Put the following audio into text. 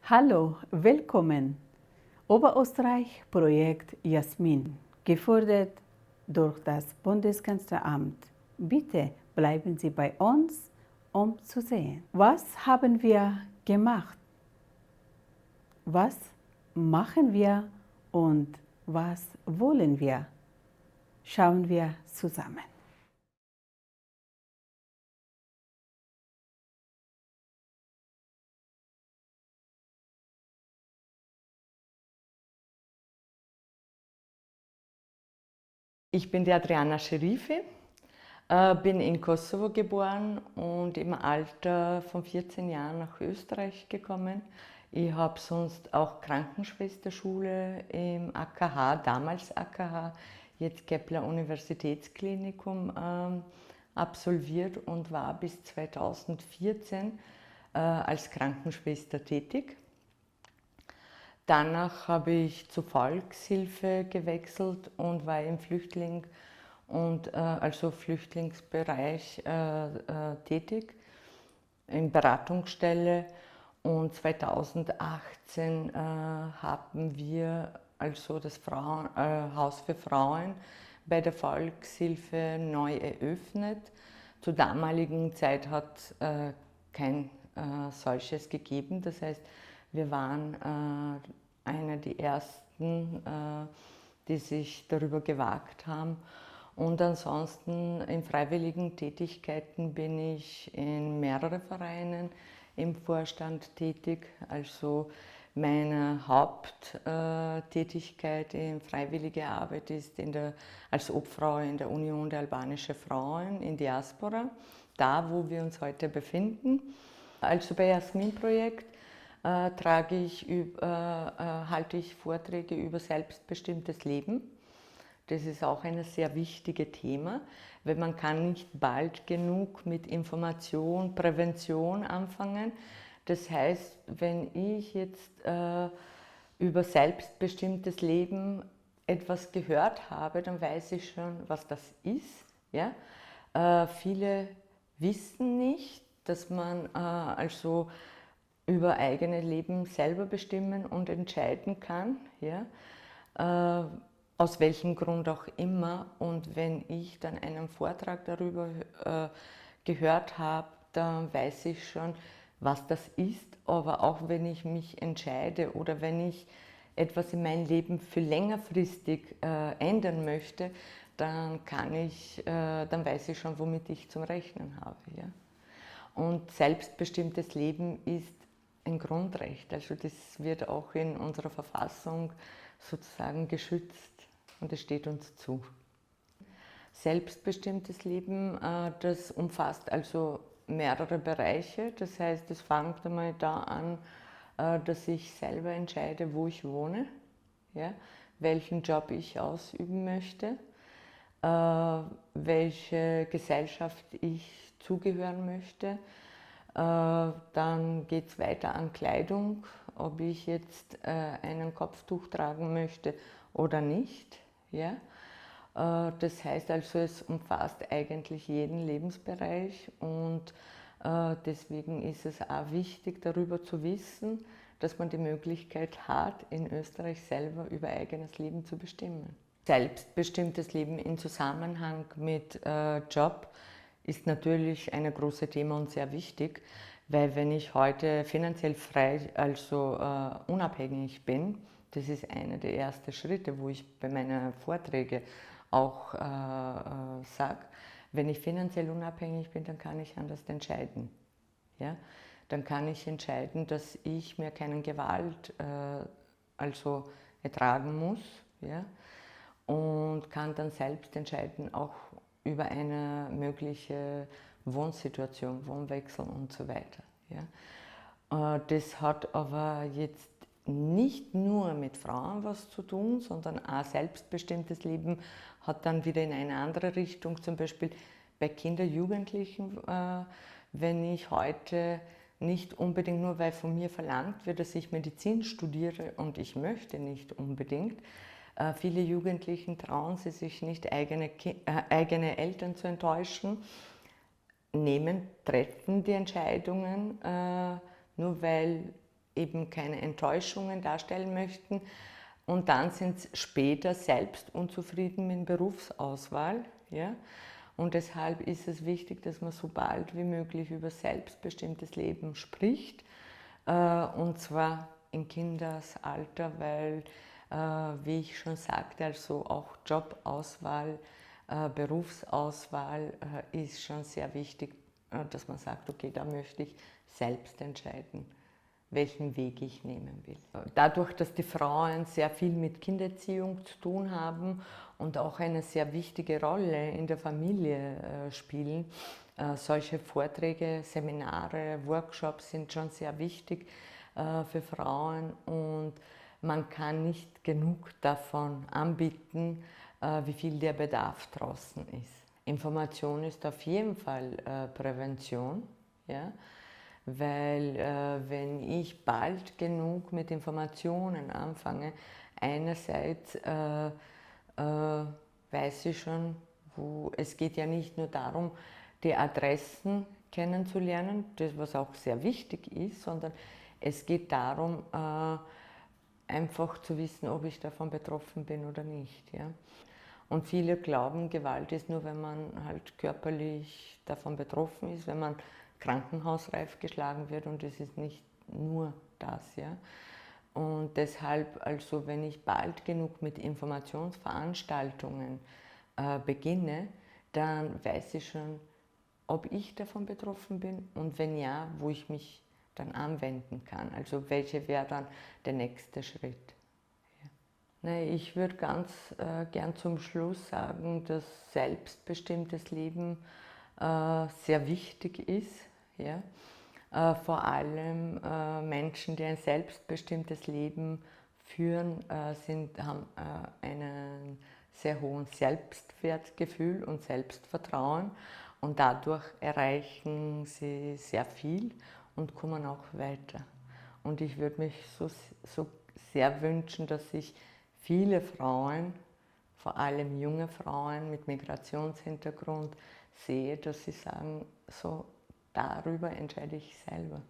Hallo, willkommen. Oberösterreich Projekt Jasmin, gefördert durch das Bundeskanzleramt. Bitte bleiben Sie bei uns, um zu sehen. Was haben wir gemacht? Was machen wir und was wollen wir? Schauen wir zusammen. Ich bin die Adriana Scherifi, bin in Kosovo geboren und im Alter von 14 Jahren nach Österreich gekommen. Ich habe sonst auch Krankenschwesterschule im AKH, damals AKH, jetzt Kepler Universitätsklinikum, absolviert und war bis 2014 als Krankenschwester tätig. Danach habe ich zur Volkshilfe gewechselt und war im Flüchtlingsbereich tätig, in Beratungsstelle. Und 2018 haben wir also das Haus für Frauen bei der Volkshilfe neu eröffnet. Zur damaligen Zeit hat es kein solches gegeben. Das heißt, wir waren einer der ersten, die sich darüber gewagt haben. Und ansonsten in freiwilligen Tätigkeiten bin ich in mehreren Vereinen im Vorstand tätig. Also meine Haupttätigkeit in freiwilliger Arbeit ist als Obfrau in der Union der albanischen Frauen in Diaspora, da wo wir uns heute befinden. Also bei Jasmin-Projekt halte ich Vorträge über selbstbestimmtes Leben. Das ist auch ein sehr wichtiges Thema, weil man kann nicht bald genug mit Information, Prävention anfangen. Das heißt, wenn ich jetzt über selbstbestimmtes Leben etwas gehört habe, dann weiß ich schon, was das ist. Ja? Viele wissen nicht, dass man also über eigene Leben selber bestimmen und entscheiden kann, ja? Aus welchem Grund auch immer. Und wenn ich dann einen Vortrag darüber gehört habe, dann weiß ich schon, was das ist. Aber auch wenn ich mich entscheide oder wenn ich etwas in meinem Leben für längerfristig ändern möchte, dann dann weiß ich schon, womit ich zum Rechnen habe. Ja? Und selbstbestimmtes Leben ist ein Grundrecht. Also das wird auch in unserer Verfassung sozusagen geschützt und es steht uns zu. Selbstbestimmtes Leben, das umfasst also mehrere Bereiche. Das heißt, es fängt einmal da an, dass ich selber entscheide, wo ich wohne, ja, welchen Job ich ausüben möchte, welche Gesellschaft ich zugehören möchte. Dann geht es weiter an Kleidung, ob ich jetzt einen Kopftuch tragen möchte oder nicht. Ja? Das heißt also, es umfasst eigentlich jeden Lebensbereich und deswegen ist es auch wichtig, darüber zu wissen, dass man die Möglichkeit hat, in Österreich selber über eigenes Leben zu bestimmen. Selbstbestimmtes Leben in Zusammenhang mit Job ist natürlich ein großes Thema und sehr wichtig, weil wenn ich heute finanziell frei, also unabhängig bin, das ist einer der ersten Schritte, wo ich bei meinen Vorträgen auch sage, wenn ich finanziell unabhängig bin, dann kann ich anders entscheiden. Ja? Dann kann ich entscheiden, dass ich mir keine Gewalt also ertragen muss, ja? Und kann dann selbst entscheiden, auch über eine mögliche Wohnsituation, Wohnwechsel und so weiter. Ja. Das hat aber jetzt nicht nur mit Frauen was zu tun, sondern auch selbstbestimmtes Leben hat dann wieder in eine andere Richtung, zum Beispiel bei Kindern, Jugendlichen, wenn ich heute nicht unbedingt nur, weil von mir verlangt wird, dass ich Medizin studiere und ich möchte nicht unbedingt, viele Jugendlichen trauen sie sich nicht, eigene Eltern zu enttäuschen, treffen die Entscheidungen, nur weil eben keine Enttäuschungen darstellen möchten. Und dann sind sie später selbst unzufrieden mit der Berufsauswahl. Ja? Und deshalb ist es wichtig, dass man so bald wie möglich über selbstbestimmtes Leben spricht. Und zwar im Kindesalter, weil, wie ich schon sagte, also auch Jobauswahl, Berufsauswahl ist schon sehr wichtig, dass man sagt, okay, da möchte ich selbst entscheiden, welchen Weg ich nehmen will. Dadurch, dass die Frauen sehr viel mit Kindererziehung zu tun haben und auch eine sehr wichtige Rolle in der Familie spielen, solche Vorträge, Seminare, Workshops sind schon sehr wichtig für Frauen und man kann nicht genug davon anbieten, wie viel der Bedarf draußen ist. Information ist auf jeden Fall Prävention, ja? Weil wenn ich bald genug mit Informationen anfange, einerseits weiß ich schon, es geht ja nicht nur darum, die Adressen kennenzulernen, das was auch sehr wichtig ist, sondern es geht darum, einfach zu wissen, ob ich davon betroffen bin oder nicht. Ja? Und viele glauben, Gewalt ist nur, wenn man halt körperlich davon betroffen ist, wenn man krankenhausreif geschlagen wird, und es ist nicht nur das. Ja? Und deshalb, also wenn ich bald genug mit Informationsveranstaltungen beginne, dann weiß ich schon, ob ich davon betroffen bin und wenn ja, wo ich mich dann anwenden kann. Also welche wäre dann der nächste Schritt. Ja. Nee, ich würde ganz gern zum Schluss sagen, dass selbstbestimmtes Leben sehr wichtig ist. Ja? Vor allem Menschen, die ein selbstbestimmtes Leben führen, haben einen sehr hohen Selbstwertgefühl und Selbstvertrauen und dadurch erreichen sie sehr viel und kommen auch weiter. Und ich würde mich so sehr wünschen, dass sich viele Frauen, vor allem junge Frauen mit Migrationshintergrund, sehe, dass sie sagen, so darüber entscheide ich selber.